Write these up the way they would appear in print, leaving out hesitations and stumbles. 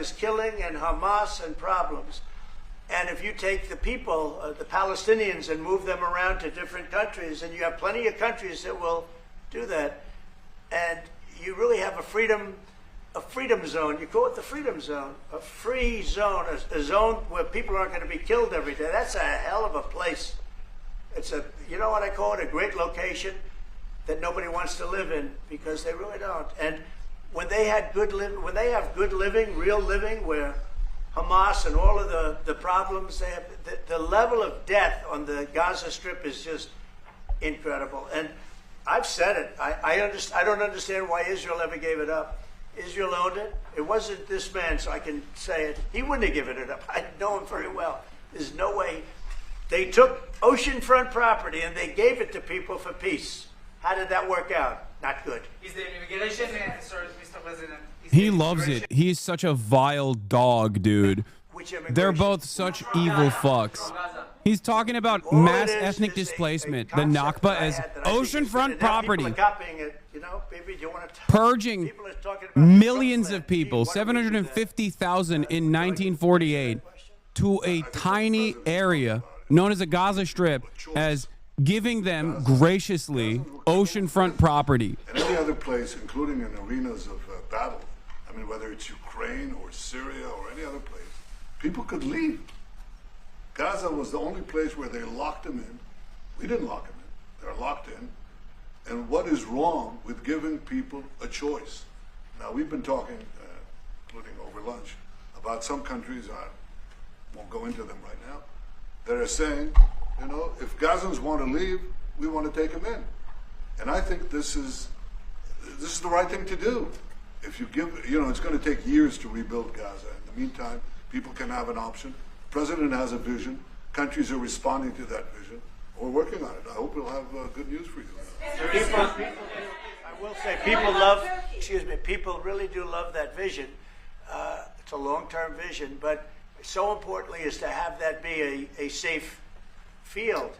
is killing and Hamas and problems. And if you take the people, the Palestinians, and move them around to different countries, and you have plenty of countries that will do that, and you really have a freedom zone. You call it the freedom zone, a free zone, a zone where people aren't going to be killed every day. That's a hell of a place. It's a, you know what I call it, a great location that nobody wants to live in, because they really don't. And when they have good living, real living, where Hamas and all of the problems they have, the level of death on the Gaza Strip is just incredible. And I've said it. I don't understand why Israel ever gave it up. Israel owned it. It wasn't this man, so I can say it. He wouldn't have given it up. I know him very well. There's no way. They took oceanfront property and they gave it to people for peace. How did that work out? Not good. Is the immigration, sorry, Mr. President. He loves it. He's such a vile dog, dude. They're both such evil fucks. He's talking about mass ethnic displacement, the Nakba, as oceanfront property. Purging millions of people, 750,000 in 1948, to a tiny area known as the Gaza Strip, as giving them graciously oceanfront property. And any other place, including in arenas of battle, I mean, whether it's Ukraine or Syria or any other place, people could leave. Gaza was the only place where they locked them in. We didn't lock them in. They're locked in. And what is wrong with giving people a choice? Now, we've been talking, including over lunch, about some countries, I won't go into them right now, that are saying, you know, if Gazans want to leave, we want to take them in. And I think this is the right thing to do. If you give, you know, it's going to take years to rebuild Gaza. In the meantime, people can have an option. The president has a vision. Countries are responding to that vision. We're working on it. I hope we'll have good news for you. I will say, people really do love that vision. It's a long-term vision, but so importantly is to have that be a safe field,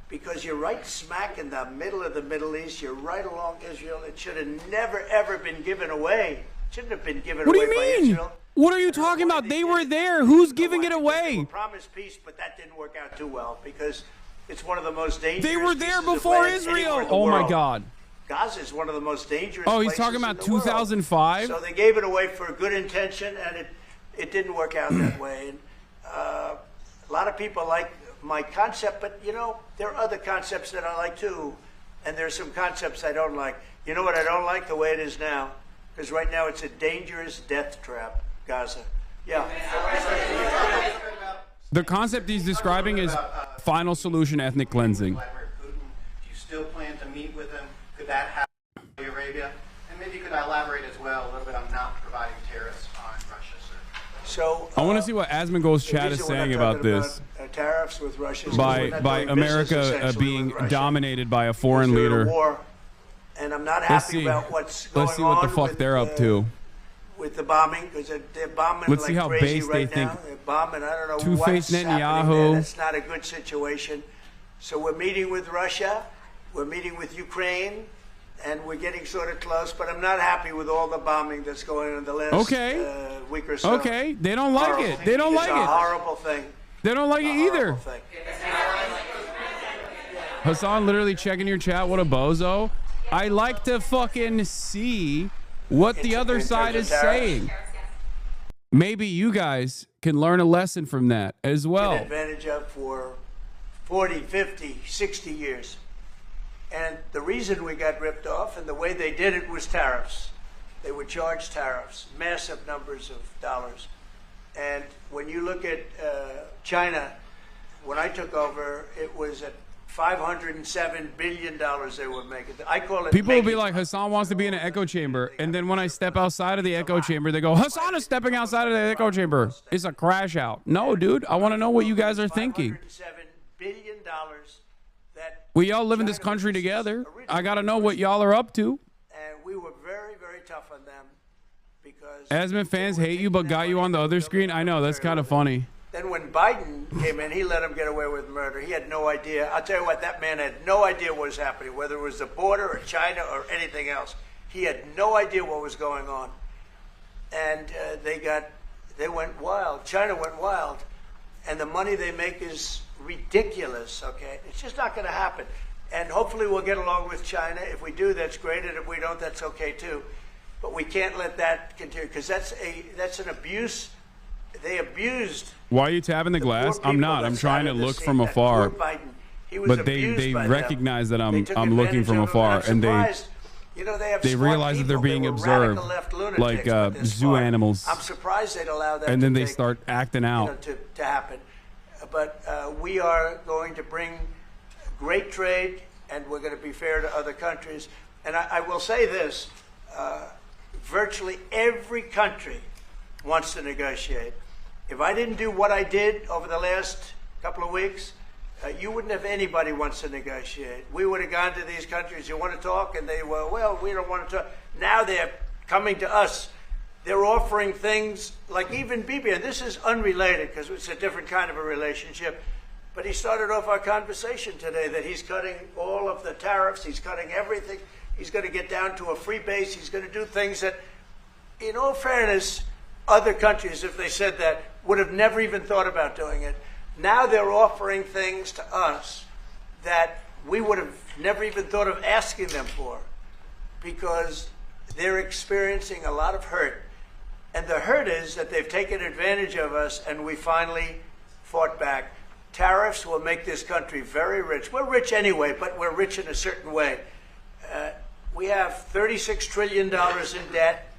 because you're right smack in the middle of the Middle East. You're right along Israel. It should have never, ever been given away. It shouldn't have been given away by Israel. What do you mean? What are you talking about? They were there. Who's giving it away? They promised peace, but that didn't work out too well, because it's one of the most dangerous. They were there before Israel. Oh my God. Gaza is one of the most dangerous. Oh, he's talking about 2005. So they gave it away for a good intention, and it didn't work out that way. And a lot of people like my concept, but you know, there are other concepts that I like too, and there's some concepts I don't like. You know what I don't like? The way it is now, because right now it's a dangerous death trap, Gaza. Yeah. The concept he's describing is final solution ethnic cleansing. Do you still plan to meet with him? Could that happen in Saudi Arabia? And maybe you could elaborate as well a little bit on not providing tariffs on Russia, sir. So I want to see what Asmongold's chat is saying about this. Tariffs with Russia. By America being dominated by a foreign leader. War, and I'm not happy about what's going on. Let's see what the fuck they're up to. With the bombing, because they're bombing Let's like see how crazy base right they think. now. They're bombing. I don't know Two-faced what's happening Netanyahu. there. That's not a good situation. So we're meeting with Russia. We're meeting with Ukraine. And we're getting sort of close, but I'm not happy with all the bombing that's going on in the last week or so. Okay, they don't like it. They don't like it. It's a horrible thing. They don't like it either. Hassan literally checking your chat. What a bozo. I like to fucking see what the other side is saying. Maybe you guys can learn a lesson from that as well. Advantage of for 40, 50, 60 years. And the reason we got ripped off and the way they did it was tariffs. They would charge tariffs, massive numbers of dollars. And when you look at China, when I took over, it was at $507 billion they were making. I call it. People will be like, Hassan wants to be in an echo chamber. And then when I step outside of the echo chamber, they go, Hassan is stepping outside of the echo chamber. It's a crash out. No, dude, I want to know what you guys are thinking. $507 billion. We all live in this country together. I got to know what y'all are up to. And we were very, very tough on them because Asman fans hate you but got you on the other screen. I know, that's kind of funny. Then when Biden came in, he let him get away with murder. He had no idea. I'll tell you what, that man had no idea what was happening, whether it was the border or China or anything else. He had no idea what was going on. And they got They went wild. China went wild. And the money they make is ridiculous, okay? It's just not going to happen. And hopefully we'll get along with China. If we do, that's great. And if we don't, that's okay too. But we can't let that continue because that's an abuse. They abused. Why are you tapping the glass? poor I'm people not. I'm that trying to sat in the look seat. from That afar. poor Biden, he was But they abused by them. recognize that They took I'm looking advantage from of him, afar, I'm and surprised. You know, they have they smart realize that they're people. being They were observed radical left lunatics, like but they're zoo smart. animals. I'm surprised they'd allow that and then to they take, start acting out. to happen. But we are going to bring great trade, and we're going to be fair to other countries. And I will say this, virtually every country wants to negotiate. If I didn't do what I did over the last couple of weeks, you wouldn't have anybody wants to negotiate. We would have gone to these countries, you want to talk? And they were, well, we don't want to talk. Now they're coming to us. They're offering things like even Bibi, and this is unrelated because it's a different kind of a relationship, but he started off our conversation today that he's cutting all of the tariffs, he's cutting everything, he's going to get down to a free base, he's going to do things that, in all fairness, other countries, if they said that, would have never even thought about doing it. Now they're offering things to us that we would have never even thought of asking them for because they're experiencing a lot of hurt. And the hurt is that they've taken advantage of us and we finally fought back. Tariffs will make this country very rich. We're rich anyway, but we're rich in a certain way. We have $36 trillion in debt.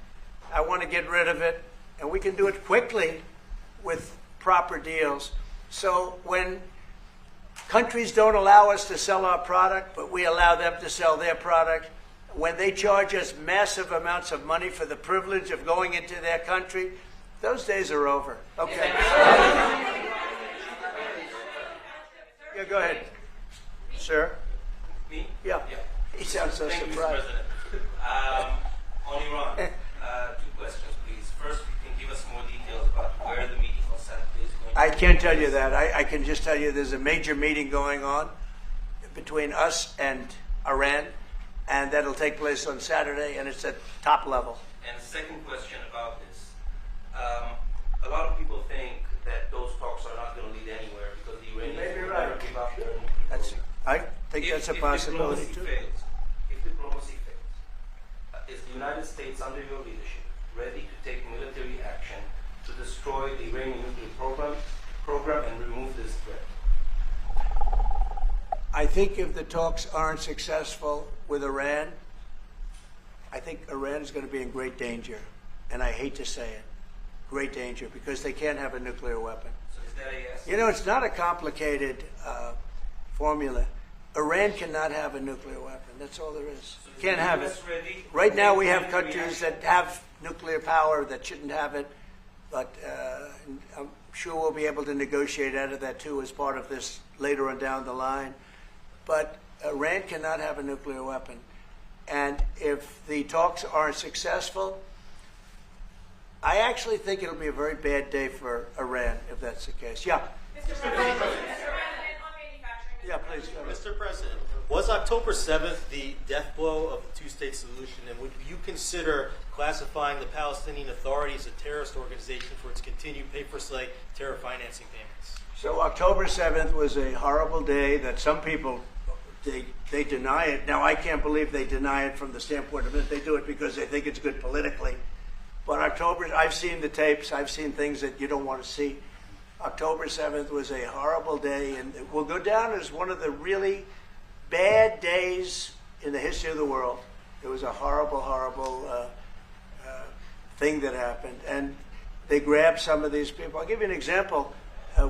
I want to get rid of it. And we can do it quickly with proper deals. So when countries don't allow us to sell our product, but we allow them to sell their product, when they charge us massive amounts of money for the privilege of going into their country, those days are over. Okay. Yeah, go ahead. Sir? Me? Yeah. He sounds so Thank you, Mr. surprised. President. On Iran, two questions, please. First, you can give us more details about where the meeting on Saturday is going to I can't tell you that. I can just tell you there's a major meeting going on between us and Iran, and that'll take place on Saturday, and it's at top level. And the second question about this. A lot of people think that those talks are not going to lead anywhere because the Iranians may be will right. never give up their nuclear That's, program. I think that's a possibility too. If diplomacy fails, is the United States under your leadership ready to take military action to destroy the Iranian nuclear program and remove this threat? I think if the talks aren't successful with Iran, I think Iran is going to be in great danger. And I hate to say it, great danger, because they can't have a nuclear weapon. So is that a yes? You know, it's not a complicated formula. Iran cannot have a nuclear weapon. That's all there is. So is Can't the have US it. ready to Right now take we have military countries action? that have nuclear power that shouldn't have it, but I'm sure we'll be able to negotiate out of that too as part of this later on down the line. But Iran cannot have a nuclear weapon. And if the talks aren't successful, I actually think it'll be a very bad day for Iran if that's the case. Yeah. Mr. President, on manufacturing. Yeah, please. Go ahead. Mr. President, was October 7th the death blow of the two-state solution, and would you consider classifying the Palestinian Authority as a terrorist organization for its continued pay-for-slay terror financing payments? So October 7th was a horrible day that some people, they deny it. Now, I can't believe they deny it from the standpoint of it. They do it because they think it's good politically. But October, I've seen the tapes. I've seen things that you don't want to see. October 7th was a horrible day, and it will go down as one of the really bad days in the history of the world. It was a horrible, horrible thing that happened. And they grabbed some of these people. I'll give you an example.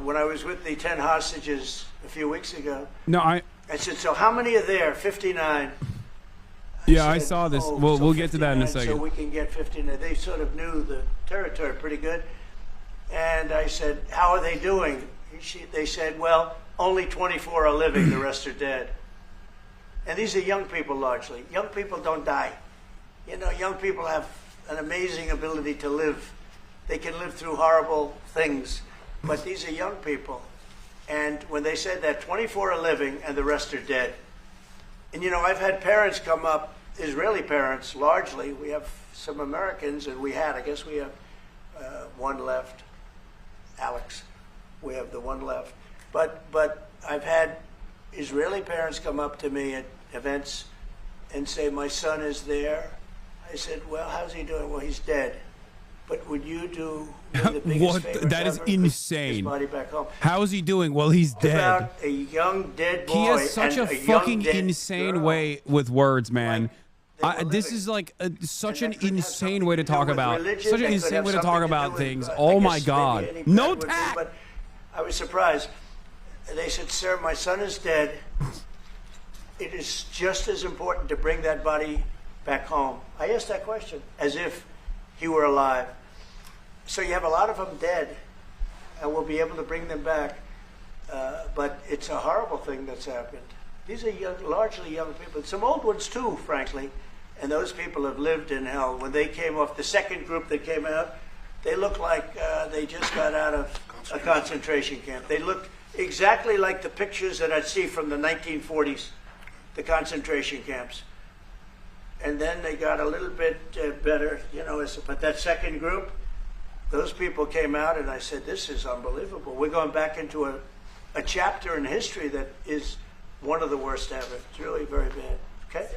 When I was with the 10 hostages a few weeks ago, No, I said, so how many are there? 59. I said, saw this. "Oh, We'll so get to that in a 59, second. So we can get 59. They sort of knew the territory pretty good. And I said, how are they doing? They said, well, only 24 are living, the rest are dead. And these are young people largely. Young people don't die. You know, young people have an amazing ability to live. They can live through horrible things. But these are young people. And when they said that 24 are living and the rest are dead. And, you know, I've had parents come up, Israeli parents largely. We have some Americans, and I guess we have one left. Alex, we have the one left. But I've had Israeli parents come up to me at events and say, my son is there. I said, well, how's he doing? Well, he's dead. But would you do me the biggest What? favor That is ever? His insane. body back home. How is he doing? Well, he's dead. About a young dead boy. He has such and a young fucking dead insane girl. way with words, man. Like, they were This living. is like such And an that could have insane something way to to do talk with about. religion, Such an that could insane have way to talk something to about do with, things. I Oh guess my maybe God. any No blood would be, tact. But I was surprised. They said, sir, my son is dead. It is just as important to bring that body back home. I asked that question as if he were alive. So you have a lot of them dead, and we'll be able to bring them back. But it's a horrible thing that's happened. These are young, largely young people. Some old ones too, frankly. And those people have lived in hell. When they came off, the second group that came out, they looked like they just got out of a concentration camp. They looked exactly like the pictures that I'd see from the 1940s, the concentration camps. And then they got a little bit better, you know. But that second group, those people came out, and I said, this is unbelievable. We're going back into a chapter in history that is one of the worst ever. It's really very bad. Okay?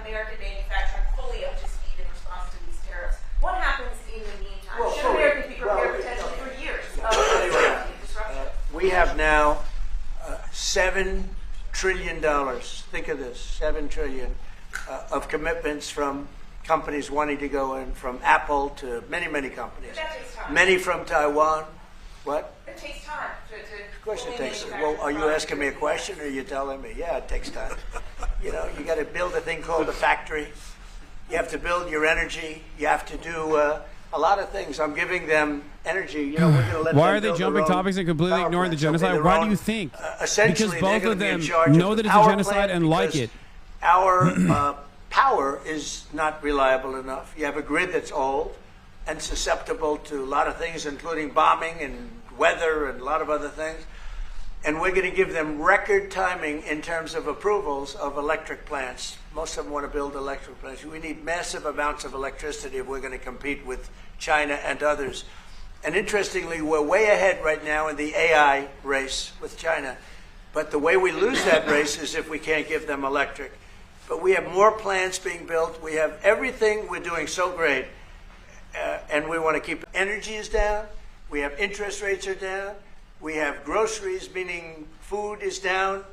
American manufacturing fully up to speed in response to these tariffs. What happens in the meantime? Well, Should fully. Americans be prepared Well, potentially for years Yeah. of disruption? We have now $7 trillion. Think of this, $7 trillion of commitments from companies wanting to go in, from Apple to many, many companies. That takes time. Many from Taiwan. What? It takes time to Of course it fully takes. manufacture Well, are you products. asking me a question, or are you telling me? Yeah, it takes time. You know, you got to build a thing called a factory. You have to build your energy. You have to do a lot of things. I'm giving them energy. You know, we're going to let Why them are they build jumping their own topics and completely power ignoring the plants. They'll be genocide? their Why do own- you think? essentially, Because both they're of gonna be in them charge know of that the it's a power genocide plant and like because it. Our power is not reliable enough. You have a grid that's old and susceptible to a lot of things, including bombing and weather and a lot of other things. And we're going to give them record timing in terms of approvals of electric plants. Most of them want to build electric plants. We need massive amounts of electricity if we're going to compete with China and others. And interestingly, we're way ahead right now in the AI race with China. But the way we lose that race is if we can't give them electric. But we have more plants being built. We have everything. We're doing so great. And we want to keep energy is down. We have interest rates are down. We have groceries, meaning food is down.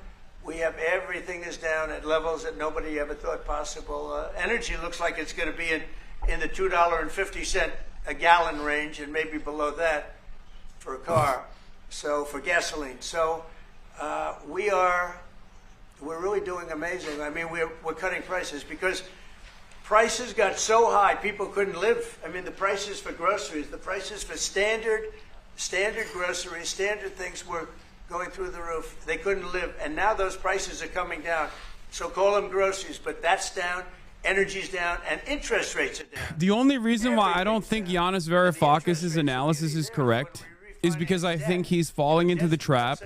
We have everything is down at levels that nobody ever thought possible. Energy looks like it's going to be in the $2.50 a gallon range, and maybe below that for a car. So for gasoline. So we're really doing amazing. I mean, we're cutting prices because prices got so high people couldn't live. I mean, the prices for groceries, the prices for standard groceries, standard things were going through the roof. They couldn't live, and now those prices are coming down. So call them groceries, but that's down, energy's down, and interest rates are down. The only reason why I don't think Yanis Varoufakis' analysis is correct is because I think he's falling into the trap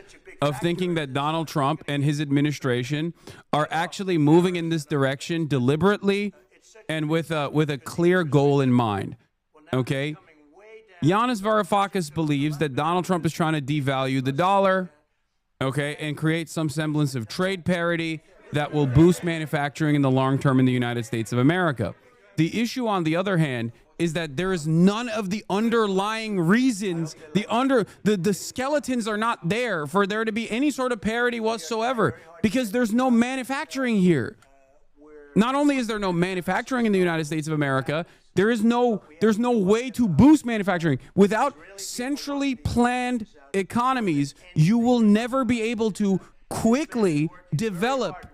of thinking that Donald Trump and his administration are actually moving in this direction deliberately and with a clear goal in mind. Okay? Yanis Varoufakis believes that Donald Trump is trying to devalue the dollar, okay, and create some semblance of trade parity that will boost manufacturing in the long term in the United States of America. The issue, on the other hand, is that there is none of the underlying reasons, the skeletons are not there for there to be any sort of parity whatsoever, because there's no manufacturing here. Not only is there no manufacturing in the United States of America, there's no way to boost manufacturing. Without centrally planned economies, you will never be able to quickly develop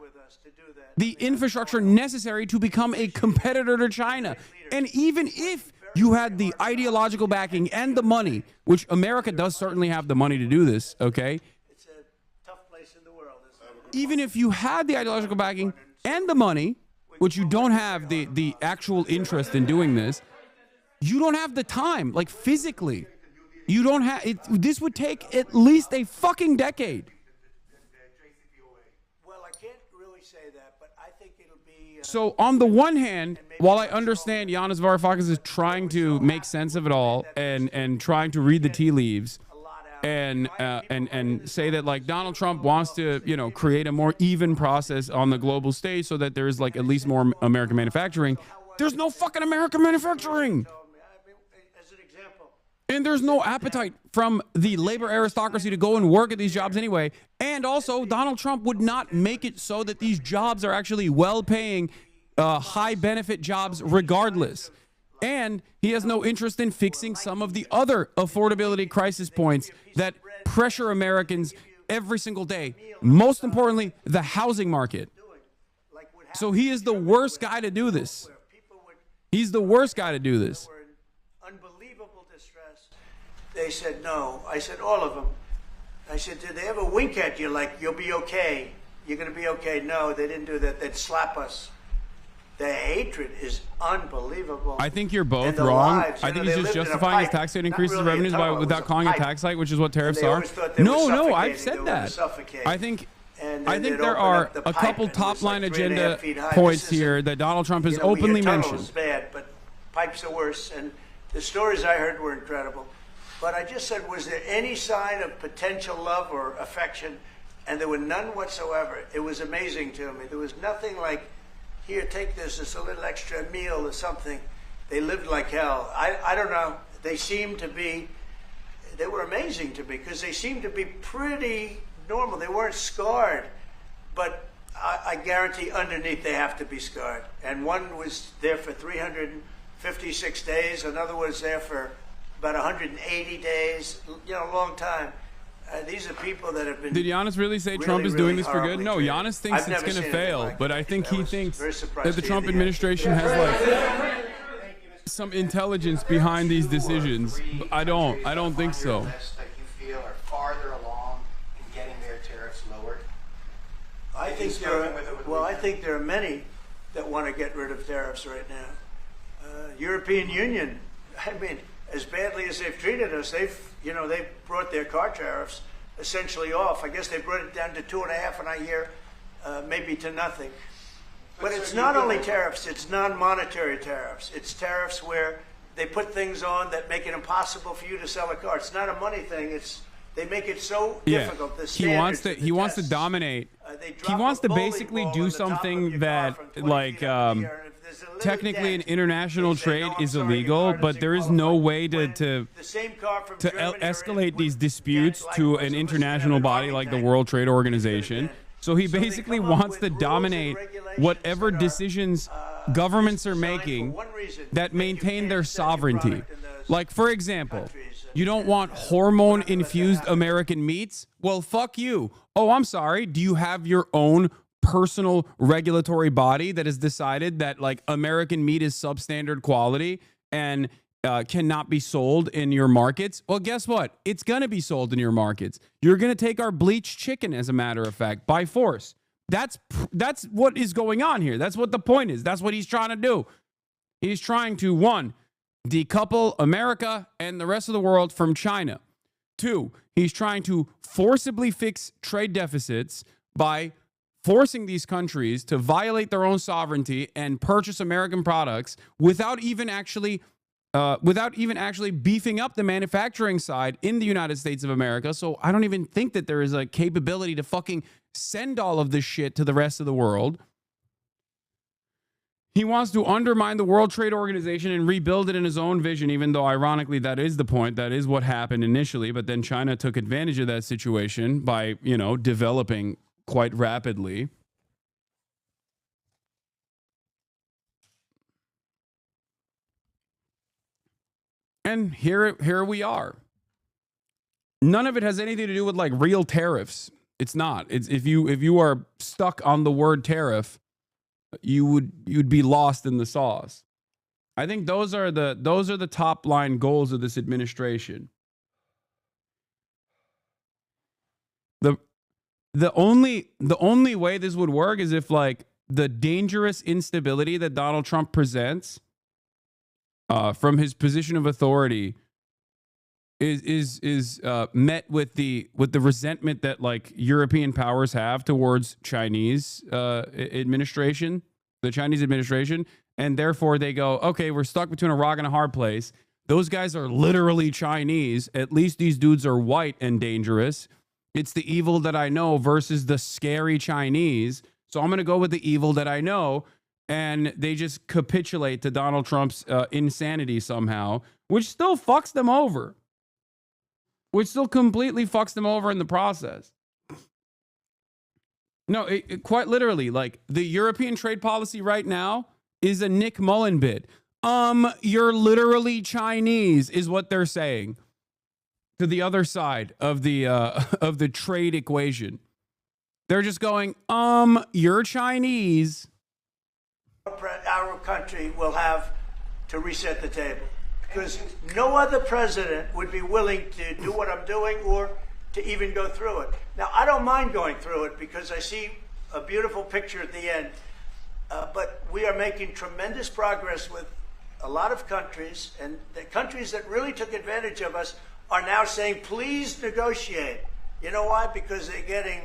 the infrastructure necessary to become a competitor to China. And even if you had the ideological backing and the money, which America does certainly have the money to do this, okay? It's a tough place in the world, isn't it? Even if you had the ideological backing and the money, which you don't have the actual interest in doing this, you don't have the time, like physically. You don't have it. This would take at least a fucking decade. Well, I can't really say that, it'll be. So on the one hand, while I understand Yanis Varoufakis is trying to make sense of it all and trying to read the tea leaves and say that like Donald Trump wants to, you know, create a more even process on the global stage so that there's like at least more American manufacturing. There's no fucking American manufacturing. As an example. And there's no appetite from the labor aristocracy to go and work at these jobs anyway. And also, Donald Trump would not make it so that these jobs are actually well-paying, high-benefit jobs regardless. And he has no interest in fixing some of the other affordability crisis points that pressure Americans every single day. Most importantly, the housing market. So he is the worst guy to do this. He's the worst guy to do this. Were in unbelievable distress. They said no. I said all of them. I said, did they ever wink at you like you'll be okay? You're going to be okay? No, they didn't do that. They'd slap us. The hatred is unbelievable. I think you're both And the wrong. lives, I you think know, he's they just lived in a justifying his pipe. tax rate Not increases really a revenues tunnel, it was without a calling it pipe. tax hike, which is what tariffs they are. always thought they were No, I've suffocating. They said were that. gonna suffocate. I think And I then think they'd there open are up the a pipe couple and it was top line like 3.5 agenda feet high. points This isn't- here that Donald Trump has You know, we openly hear tunnels mentioned. bad, but pipes are worse. And the stories I heard were incredible. But I just said, was there any sign of potential love or affection? And there were none whatsoever. It was amazing to me. There was nothing like, here, take this. It's a little extra meal or something. They lived like hell. I don't know. They seemed to be, they were amazing to me because they seemed to be pretty normal. They weren't scarred. But I guarantee underneath they have to be scarred. And one was there for 356 days. Another was there for about 180 days. You know, a long time. These are people that have been. Did Giannis really say really, Trump is really doing this for good? horribly No, treated. Giannis thinks I've it's never going seen to anything fail, like but it. I think I he was thinks very surprised that the to Trump hear the answer. administration has like some intelligence behind these decisions. I don't think so. That you feel are farther along in getting their tariffs lowered? I think He's there going with it with are, well, I weekend. think there are many that want to get rid of tariffs right now. European Union, I mean, as badly as they've treated us, they've brought their car tariffs essentially off. I guess they brought it down to 2.5, and I hear maybe to nothing. But so it's you not go- only tariffs, it's non-monetary tariffs. It's tariffs where they put things on that make it impossible for you to sell a car. It's not a money thing. They make it so Yeah, difficult. The he wants standards, to the wants to tests. dominate. They He drop wants a to bowling basically ball do on the top of something your that car from 20 like feet up in the air, and if there's a little technically in dent, international they say, trade "No, I'm is sorry, your illegal, car but doesn't there is no qualify." way When to the same car from to Germany or escalate these would disputes dent to likewise. an It was international another body army like the tank. World Trade Organization. So he So they basically come up wants with to rules and dominate regulations whatever that are, decisions governments are designed for making one reason, that you maintain can't their sell your sovereignty. product in those Like, for example, countries. you don't want We're not hormone-infused gonna let that happen. American meats? Well, fuck you. Oh, I'm sorry. Do you have your own personal regulatory body that has decided that, like, American meat is substandard quality and cannot be sold in your markets? Well, guess what? It's going to be sold in your markets. You're going to take our bleached chicken, as a matter of fact, by force. That's what is going on here. That's what the point is. That's what he's trying to do. He's trying to, one, decouple America and the rest of the world from China. Two, he's trying to forcibly fix trade deficits by forcing these countries to violate their own sovereignty and purchase American products without even actually beefing up the manufacturing side in the United States of America. So I don't even think that there is a capability to fucking send all of this shit to the rest of the world. He wants to undermine the World Trade Organization and rebuild it in his own vision, even though, ironically, that is the point. That is what happened initially. But then China took advantage of that situation by, developing quite rapidly. And here we are. None of it has anything to do with like real tariffs. It's not. It's if you are stuck on the word tariff, you'd be lost in the sauce. I think those are the top line goals of this administration. The only way this would work is if like the dangerous instability that Donald Trump presents from his position of authority is met with the resentment that like European powers have towards Chinese administration. the Chinese administration, and therefore they go, okay, we're stuck between a rock and a hard place. Those guys are literally Chinese. At least these dudes are white and dangerous. It's the evil that I know versus the scary Chinese. So I'm going to go with the evil that I know. And they just capitulate to Donald Trump's insanity somehow, which still fucks them over. Which still completely fucks them over in the process. No, it quite literally, like, the European trade policy right now is a Nick Mullen bid. You're literally Chinese, is what they're saying to the other side of the trade equation. They're just going, you're Chinese. Our country will have to reset the table because no other president would be willing to do what I'm doing or to even go through it. Now, I don't mind going through it because I see a beautiful picture at the end, but we are making tremendous progress with a lot of countries, and the countries that really took advantage of us are now saying, please negotiate. You know why? Because they're getting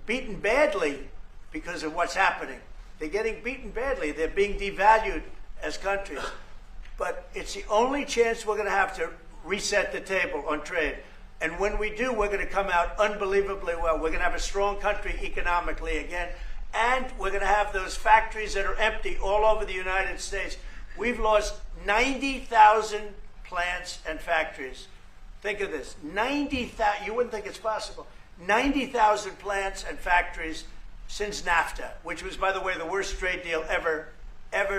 beaten badly because of what's happening. They're getting beaten badly. They're being devalued as countries. But it's the only chance we're going to have to reset the table on trade. And when we do, we're going to come out unbelievably well. We're going to have a strong country economically again. And we're going to have those factories that are empty all over the United States. We've lost 90,000 plants and factories. Think of this. 90,000, you wouldn't think it's possible. 90,000 plants and factories since NAFTA, which was, by the way, the worst trade deal ever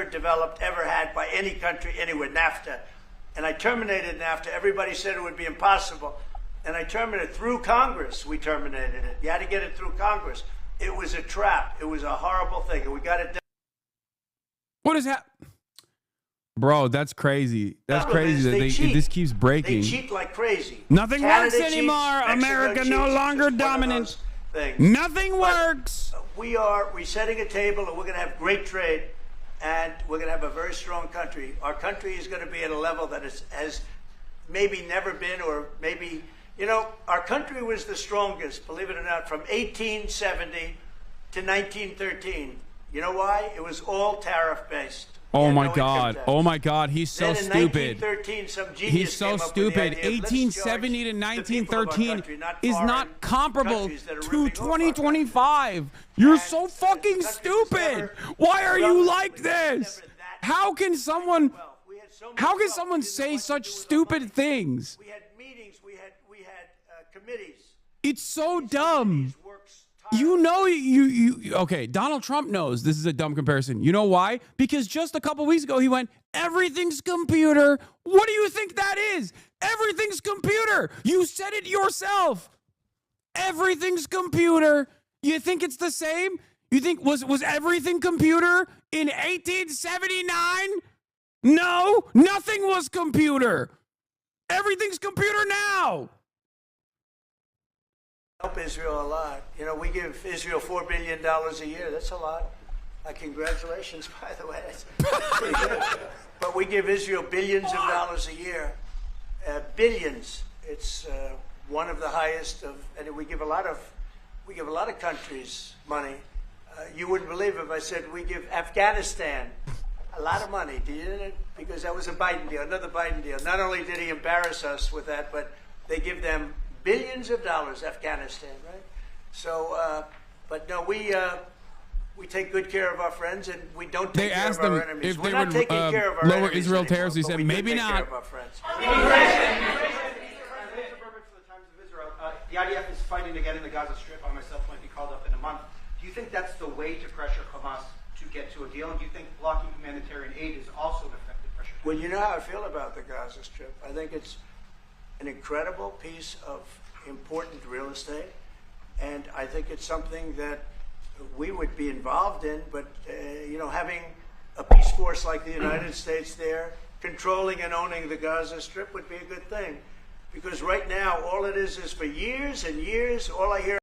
developed, ever had by any country anywhere, NAFTA. And I terminated NAFTA. Everybody said it would be impossible. And I terminated it through Congress. We terminated it. You had to get it through Congress. It was a trap. It was a horrible thing. And we got it done. What is that? Bro, that's crazy. That's crazy that this keeps breaking. They cheat like crazy. Nothing Canada works anymore. cheats, America Mexico no cheats. longer It's one of dominant. those things. Nothing works. We are resetting a table, and we're going to have great trade, and we're going to have a very strong country. Our country is going to be at a level that has maybe never been, or maybe, you know, our country was the strongest, believe it or not, from 1870 to 1913. You know why? It was all tariff-based. Oh my God! Oh my God! He's so stupid. 1913, some genius He's so came up with the stupid. idea of, let's 1870 to charge the people of our 1913 country, not is foreign not comparable countries that are to ripping off our country. 2025. You're And so fucking countries stupid. never- Why are you Well, like we this? never that- How can someone? Well, we had so much How can wealth, someone we didn't know say what to such do with our stupid money. things? We had meetings. We had committees. It's so dumb. Committees works You know, you okay, Donald Trump knows this is a dumb comparison. You know why? Because just a couple weeks ago, he went, everything's computer. What do you think that is? Everything's computer. You said it yourself. Everything's computer. You think it's the same? You think, was everything computer in 1879? No, nothing was computer. Everything's computer now. Help Israel a lot. You know, we give Israel $4 billion a year. That's a lot. Congratulations, by the way. That's pretty good. But we give Israel billions of dollars a year. Billions. It's one of the highest of, and we give a lot of countries money. You wouldn't believe if I said we give Afghanistan a lot of money. Do you? Because that was a Biden deal, another Biden deal. Not only did he embarrass us with that, but they give them billions of dollars, Afghanistan, right? So, but no, we take good care of our friends, and we don't take care of our enemies. If We're they not would taking care of our lower enemies Israel anymore, tariffs. He but said we do maybe take not. care of our friends. The IDF is fighting again in the Gaza Strip. I myself might be called up in a month. Do you think that's the way to pressure Hamas to get to a deal? And do you think blocking humanitarian aid is also an effective pressure? Well, you know how I feel about the Gaza Strip. I think it's an incredible piece of important real estate, and I think it's something that we would be involved in, but you know, having a peace force like the United States there, controlling and owning the Gaza Strip would be a good thing. Because right now, all it is for years and years, all I hear